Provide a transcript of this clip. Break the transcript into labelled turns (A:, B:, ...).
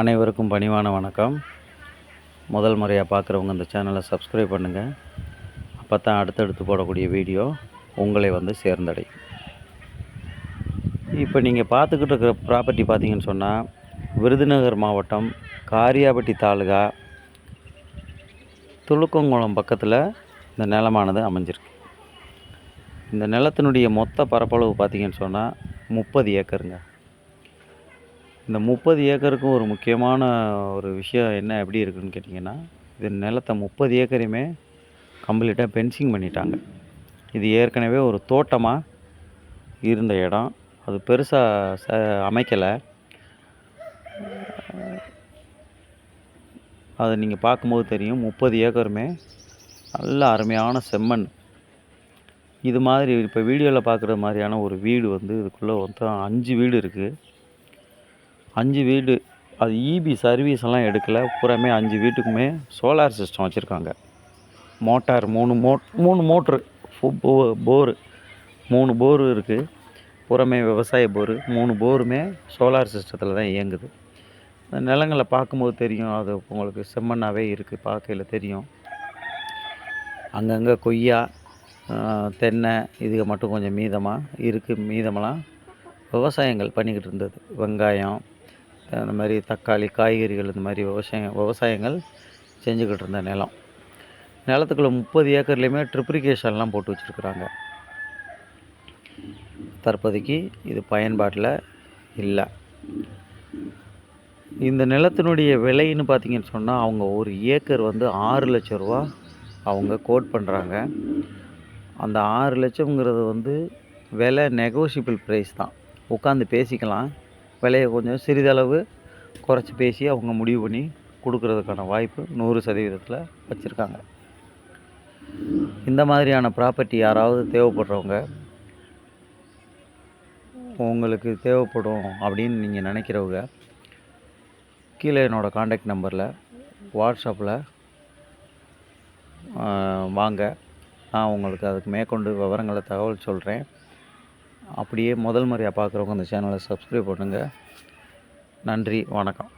A: அனைவருக்கும் பணிவான வணக்கம். முதல் முறையாக பார்க்குறவங்க இந்த சேனலை சப்ஸ்கிரைப் பண்ணுங்கள். அப்போ தான் அடுத்தடுத்து போடக்கூடிய வீடியோ உங்களை வந்து சேர்ந்தடையும். இப்போ நீங்கள் பார்த்துக்கிட்டு இருக்கிற ப்ராப்பர்ட்டி பார்த்தீங்கன்னு சொன்னால், விருதுநகர் மாவட்டம் காரியாபட்டி தாலுகா துலுக்கங்குளம் பக்கத்தில் இந்த நிலமானது அமைஞ்சிருக்கு. இந்த நிலத்தினுடைய மொத்த பரப்பளவு பார்த்திங்கன்னு சொன்னால் 30 ஏக்கருங்க. இந்த 30 ஏக்கருக்கும் ஒரு முக்கியமான ஒரு விஷயம் என்ன எப்படி இருக்குதுன்னு கேட்டிங்கன்னா, இது நிலத்தை 30 ஏக்கரையுமே கம்ப்ளீட்டாக பென்சிங் பண்ணிட்டாங்க. இது ஏற்கனவே ஒரு தோட்டமாக இருந்த இடம். அது பெருசாக அமைக்கலை. அதை நீங்கள் பார்க்கும்போது தெரியும். 30 ஏக்கருமே நல்ல அருமையான செம்மண். இது மாதிரி இப்போ வீடியோவில் பார்க்குற மாதிரியான ஒரு வீடு வந்து இதுக்குள்ளே மொத்தம் 5 வீடு இருக்குது. 5 வீடு அது இபி சர்வீஸ் எல்லாம் எடுக்கலை. பூராமே 5 வீட்டுக்குமே சோலார் சிஸ்டம் வச்சுருக்காங்க. மோட்டார் 3 மோட்ரு போரு 3 போரு இருக்குது. பூராமே விவசாய போரு. 3 போருமே சோலார் சிஸ்டத்தில் தான் இயங்குது. அந்த நிலங்களை பார்க்கும்போது தெரியும். அது உங்களுக்கு செம்மண்ணாகவே இருக்குது. பார்க்கையில் தெரியும். அங்கங்கே கொய்யா, தென்னை இதுக மட்டும் கொஞ்சம் மீதமாக இருக்குது. மீதமெல்லாம் விவசாயங்கள் பண்ணிக்கிட்டு இருந்தது. வெங்காயம், அந்த மாதிரி தக்காளி, காய்கறிகள் இந்த மாதிரி விவசாயங்கள் செஞ்சுக்கிட்டு இருந்த நிலம். நிலத்துக்குள்ளே 30 ஏக்கர்லேயுமே ட்ரிப்ரிகேஷன்லாம் போட்டு வச்சுருக்குறாங்க. தற்போதைக்கு இது பயன்பாட்டில் இல்லை. இந்த நிலத்தினுடைய விலைன்னு பார்த்திங்கன்னு சொன்னால், அவங்க ஒரு ஏக்கர் வந்து 6 லட்சம் ரூபா அவங்க கோட் பண்ணுறாங்க. அந்த 6 லட்சங்கிறது வந்து விலை நெகோஷியபிள் ப்ரைஸ் தான். உட்காந்து பேசிக்கலாம். விலையை கொஞ்சம் சிறிதளவு குறைச்சி பேசி அவங்க முடிவு பண்ணி கொடுக்கறதுக்கான வாய்ப்பு 100% வச்சுருக்காங்க. இந்த மாதிரியான ப்ராப்பர்ட்டி யாராவது தேவைப்படுறவங்க, உங்களுக்கு தேவைப்படும் அப்படின்னு நீங்கள் நினைக்கிறவங்க, கீழே என்னோடய காண்டாக்ட் நம்பரில் வாட்ஸ்அப்பில் வாங்க. நான் உங்களுக்கு அதுக்கு மேற்கொண்டு விவரங்களை தகவல் சொல்கிறேன். அப்படியே முதல் முறையாக பார்க்குறவங்க இந்த சேனலை சப்ஸ்கிரைப் பண்ணுங்கள். நன்றி, வணக்கம்.